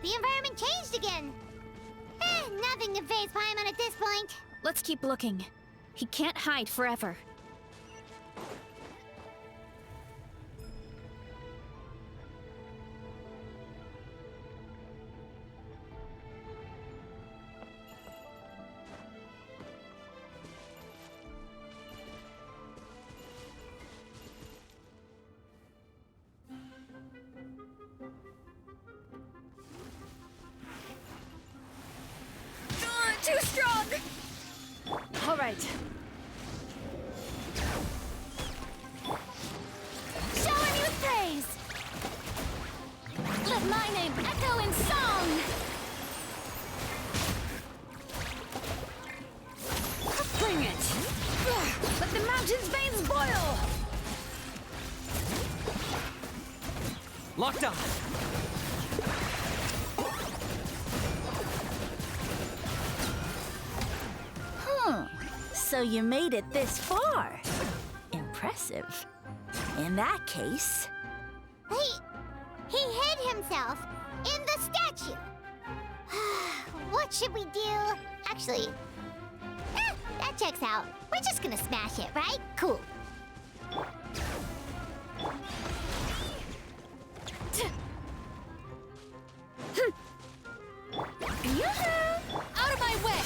The environment changed again. Nothing to phase Paimon at this point. Let's keep looking. He can't hide forever. Too strong! All right. Shower me with praise! Let my name echo in song! Bring it! Let the mountain's veins boil! Locked on! So you made it this far. Impressive. In that case... He hid himself in the statue. What should we do? Actually, that checks out. We're just gonna smash it, right? Cool. Out of my way!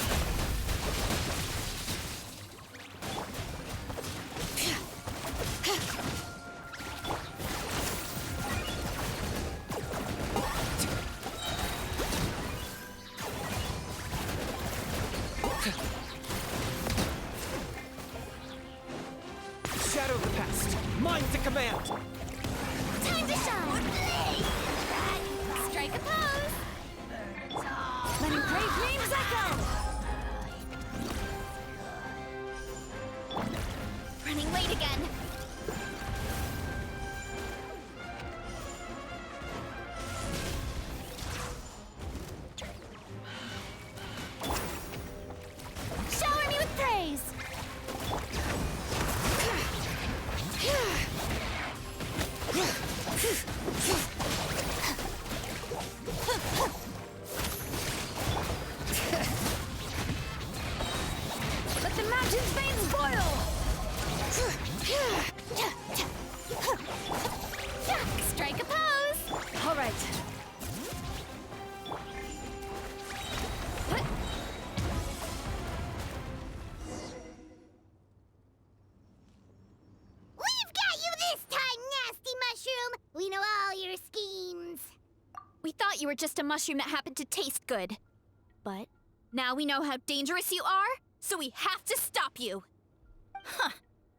Shadow the past! Mind to command! Time to shine! Strike a pose! Letting great names echo! Running late again. Shower me with praise! Let the mountain's veins boil! Strike a pose! All right. We've got you this time, nasty mushroom! We know all your schemes. We thought you were just a mushroom that happened to taste good. But now we know how dangerous you are, so we have to stop you.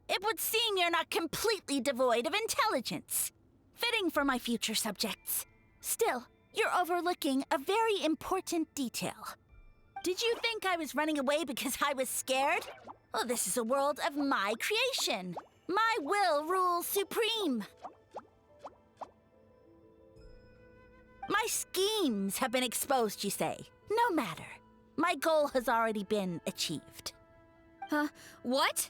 It would seem you're not completely devoid of intelligence. Fitting for my future subjects. Still, you're overlooking a very important detail. Did you think I was running away because I was scared? Well, this is a world of my creation. My will rules supreme. My schemes have been exposed, you say. No matter. My goal has already been achieved. What?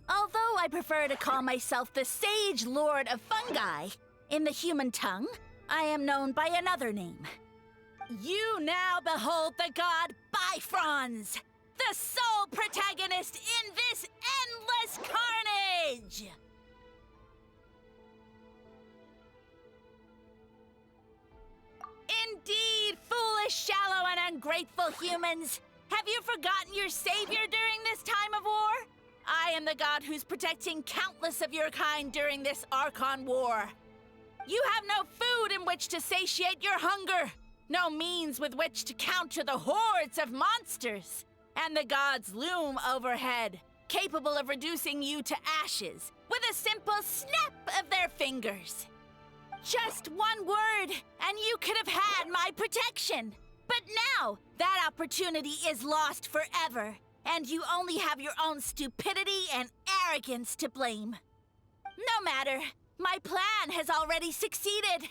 Although I prefer to call myself the Sage Lord of Fungi, in the human tongue, I am known by another name. You now behold the god Bifrons, the sole protagonist in this endless carnage! Indeed, foolish, shallow, and ungrateful humans! Have you forgotten your savior during this time of war? I am the god who's protecting countless of your kind during this Archon war. You have no food in which to satiate your hunger, no means with which to counter the hordes of monsters, and the gods loom overhead, capable of reducing you to ashes with a simple snap of their fingers. Just one word, and you could have had my protection. But now, that opportunity is lost forever, and you only have your own stupidity and arrogance to blame. No matter, my plan has already succeeded.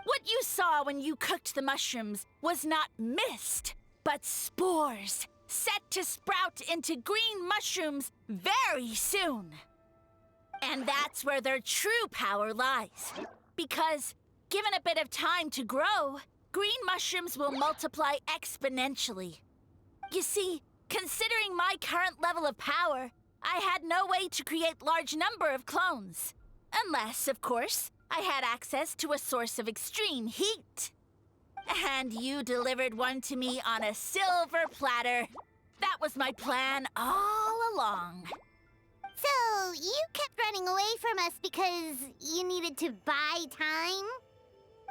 What you saw when you cooked the mushrooms was not mist, but spores, set to sprout into green mushrooms very soon. And that's where their true power lies. Because Given a bit of time to grow, green mushrooms will multiply exponentially. You see, considering my current level of power, I had no way to create large number of clones. Unless, of course, I had access to a source of extreme heat. And you delivered one to me on a silver platter. That was my plan all along. So, you kept running away from us because you needed to buy time?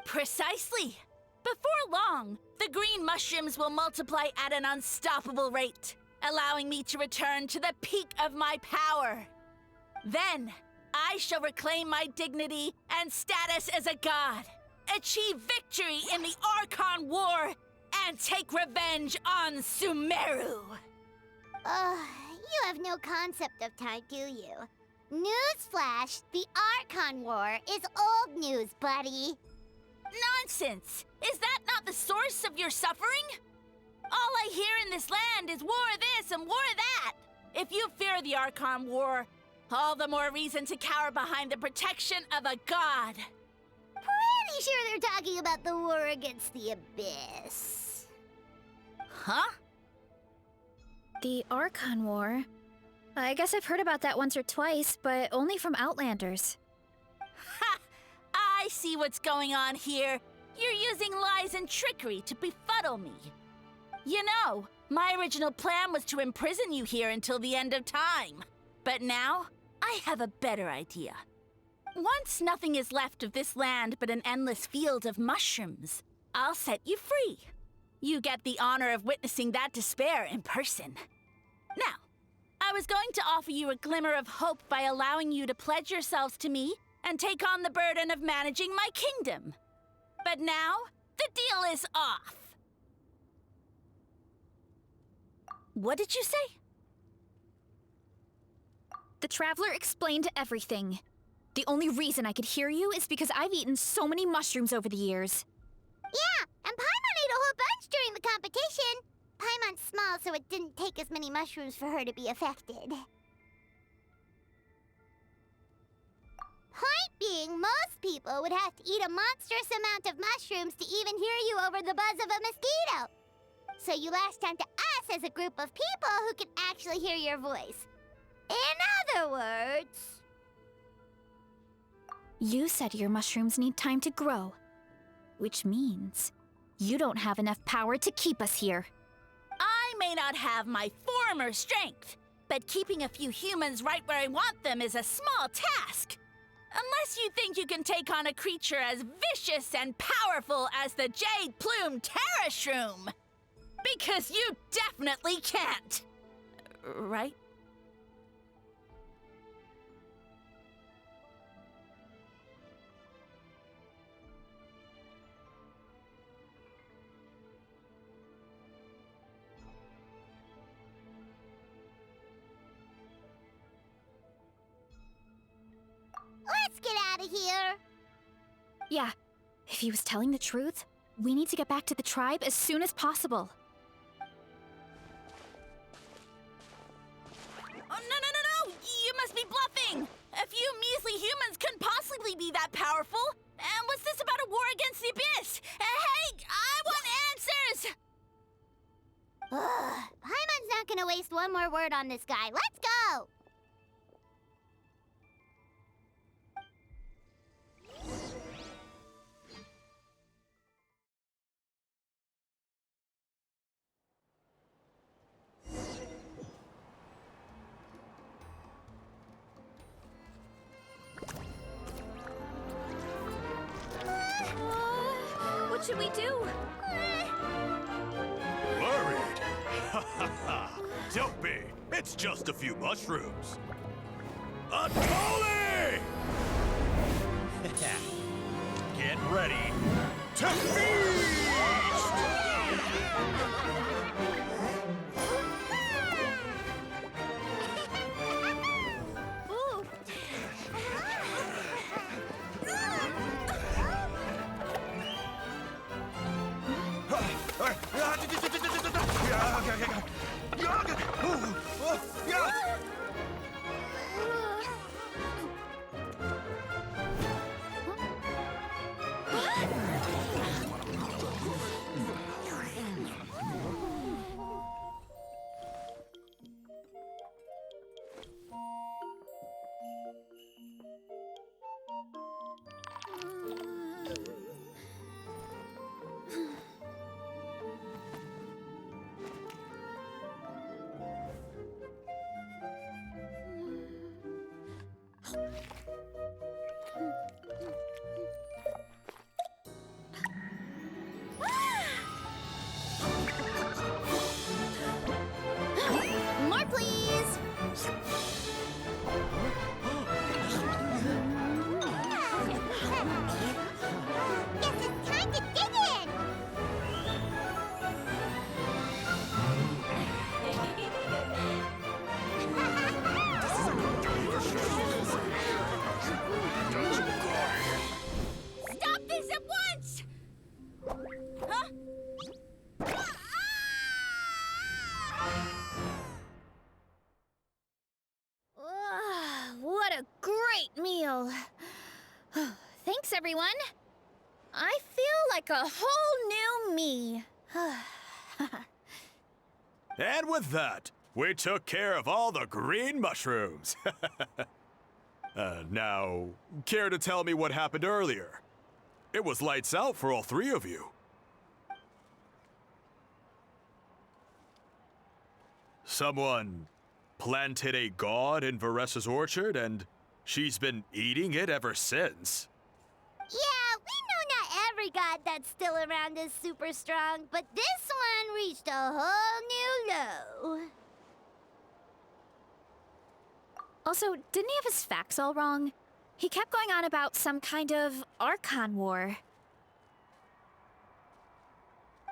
Precisely. Before long, the green mushrooms will multiply at an unstoppable rate, allowing me to return to the peak of my power. Then, I shall reclaim my dignity and status as a god, achieve victory in the Archon War, and take revenge on Sumeru. You have no concept of time, do you? Newsflash, the Archon War is old news, buddy. Nonsense! Is that not the source of your suffering? All I hear in this land is war this and war that. If you fear the Archon War, all the more reason to cower behind the protection of a god. Pretty sure they're talking about the war against the Abyss. Huh? The Archon War? I guess I've heard about that once or twice, but only from Outlanders. Ha! I see what's going on here. You're using lies and trickery to befuddle me. You know, my original plan was to imprison you here until the end of time. But now, I have a better idea. Once nothing is left of this land but an endless field of mushrooms, I'll set you free. You get the honor of witnessing that despair in person. Now, I was going to offer you a glimmer of hope by allowing you to pledge yourselves to me and take on the burden of managing my kingdom. But now, the deal is off. What did you say? The Traveler explained everything. The only reason I could hear you is because I've eaten so many mushrooms over the years. Yeah, and Paimon ate a whole bunch during the competition. Paimon's small, so it didn't take as many mushrooms for her to be affected. Point being, most people would have to eat a monstrous amount of mushrooms to even hear you over the buzz of a mosquito. So you latched onto us as a group of people who can actually hear your voice. In other words... You said your mushrooms need time to grow, which means you don't have enough power to keep us here. I may not have my former strength, but keeping a few humans right where I want them is a small task. Unless you think you can take on a creature as vicious and powerful as the Jade-Plume Terrashroom. Because you definitely can't. Right? Let's get out of here! Yeah, if he was telling the truth, we need to get back to the tribe as soon as possible. Oh, no! You must be bluffing! A few measly humans couldn't possibly be that powerful! And what's this about a war against the Abyss? Hey, I want answers! Paimon's not gonna waste one more word on this guy. Let's go! What should we do? Worried? Ha ha ha! Don't be! It's just a few mushrooms! Unholy! Get ready to feast! Ooh. More, please! Guess it's time to dig in! Stop this at once! Huh? What a great meal! Thanks, everyone. I feel like a whole new me. And with that, we took care of all the green mushrooms. Now, care to tell me what happened earlier? It was lights out for all three of you. Someone planted a god in Varessa's orchard, and she's been eating it ever since. Yeah, we know not every god that's still around is super strong, but this one reached a whole new low. Also, didn't he have his facts all wrong? He kept going on about some kind of Archon War.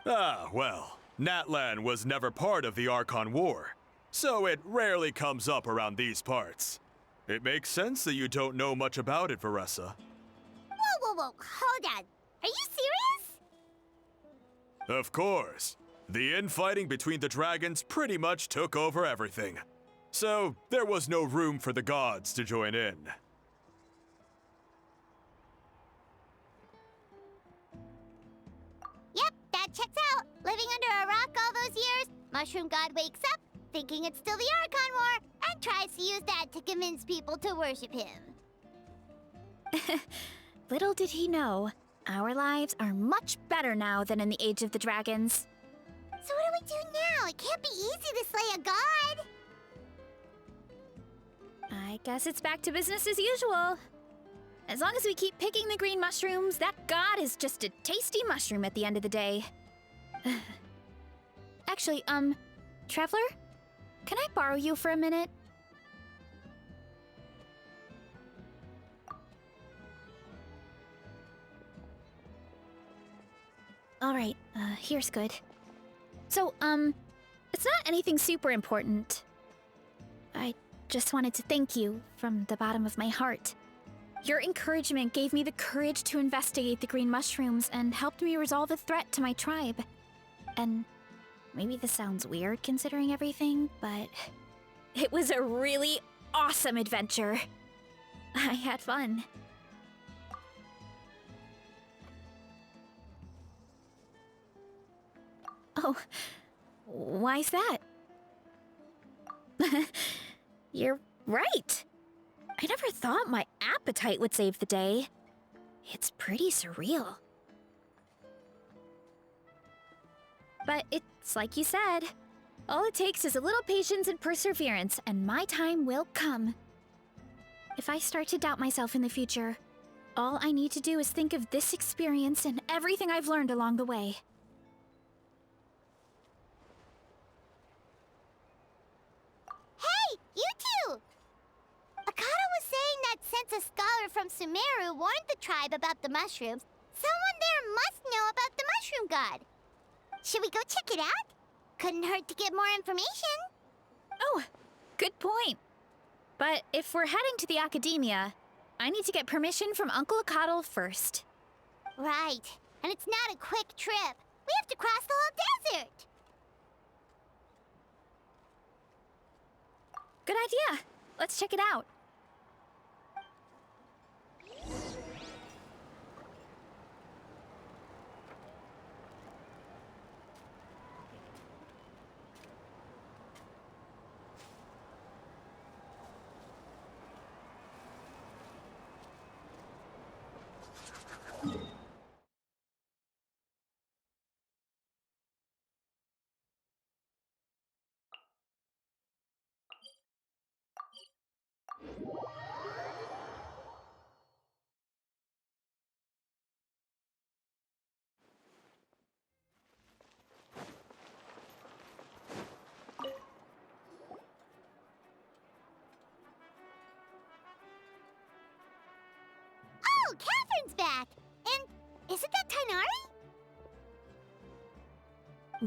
Ah, well, Natlan was never part of the Archon War, so it rarely comes up around these parts. It makes sense that you don't know much about it, Varessa. Whoa, hold on. Are you serious? Of course. The infighting between the dragons pretty much took over everything. So, there was no room for the gods to join in. Yep, that checks out. Living under a rock all those years, Mushroom God wakes up, thinking it's still the Archon War, and tries to use that to convince people to worship him. Little did he know, our lives are much better now than in the Age of the Dragons. So what do we do now? It can't be easy to slay a god. I guess it's back to business as usual. As long as we keep picking the green mushrooms, that god is just a tasty mushroom at the end of the day. Actually, Traveler? Can I borrow you for a minute? Alright, here's good. So, it's not anything super important. I just wanted to thank you from the bottom of my heart. Your encouragement gave me the courage to investigate the green mushrooms and helped me resolve a threat to my tribe. And maybe this sounds weird considering everything, but it was a really awesome adventure. I had fun. Oh, why's that? You're right. I never thought my appetite would save the day. It's pretty surreal. But it's like you said. All it takes is a little patience and perseverance, and my time will come. If I start to doubt myself in the future, all I need to do is think of this experience and everything I've learned along the way. Hey, you two! Akata was saying that since a scholar from Sumeru warned the tribe about the mushrooms, someone there must know about the mushroom god. Should we go check it out? Couldn't hurt to get more information. Oh, good point. But if we're heading to the academia, I need to get permission from Uncle Akatl first. Right, and it's not a quick trip. We have to cross the whole desert. Good idea. Let's check it out. Oh, Catherine's back! And isn't that Tainari?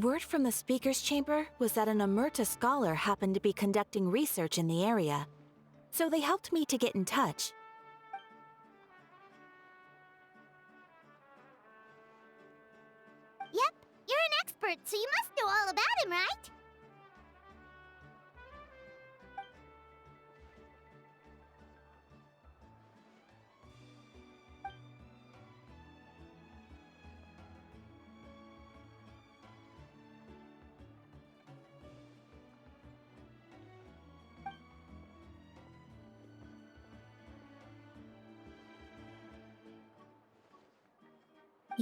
Word from the speaker's chamber was that an Emerta scholar happened to be conducting research in the area. So they helped me to get in touch. Yep, you're an expert, so you must know all about him, right?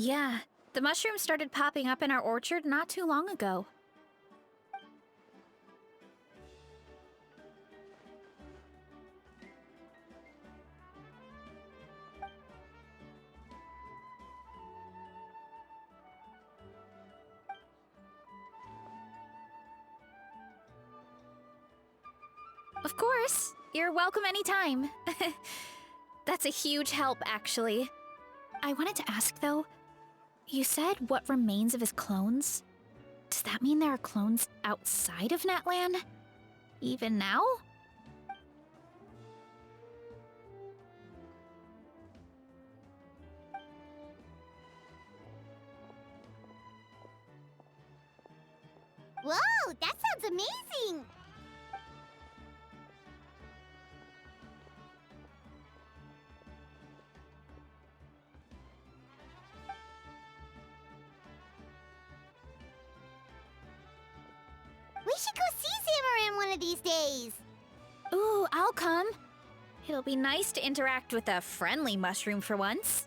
Yeah, the mushrooms started popping up in our orchard not too long ago. Of course, you're welcome anytime. That's a huge help, actually. I wanted to ask, though, you said what remains of his clones? Does that mean there are clones outside of Natlan? Even now? Whoa, that sounds amazing! We should go see Zamaran one of these days! Ooh, I'll come. It'll be nice to interact with a friendly mushroom for once.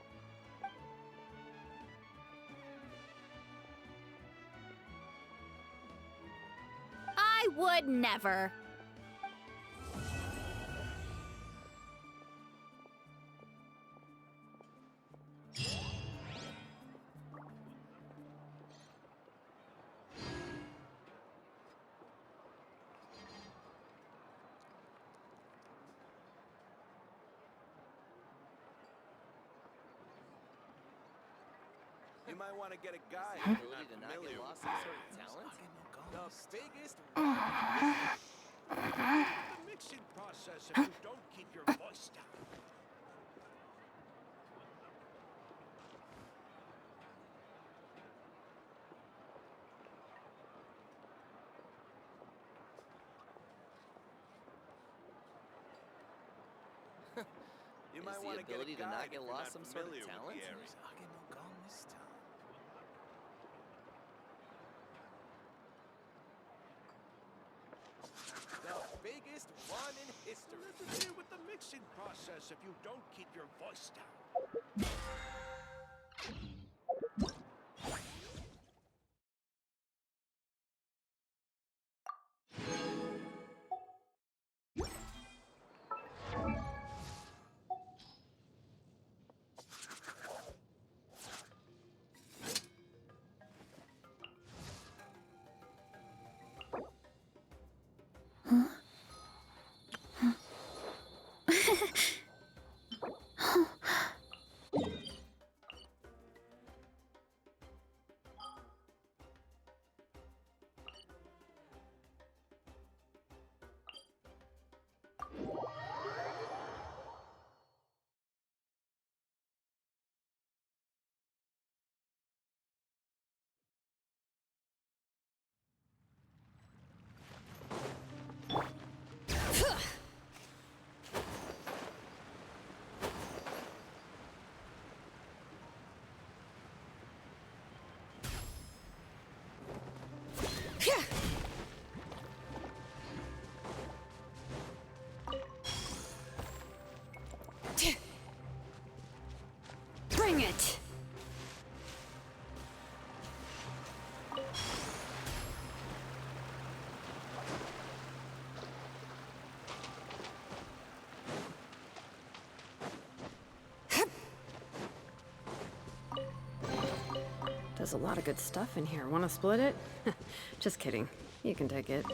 I would never. You might want to get a guide if you're not familiar with some sort of talent. The biggest the mixing process if you don't keep your voice down. You might want to get a guide to not if get you're lost not some sort of familiar with talent? the area. The biggest one in history. Interfere with the mixing process if you don't keep your voice down. Bring it! There's a lot of good stuff in here. Want to split it? Just kidding. You can take it.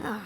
Ah,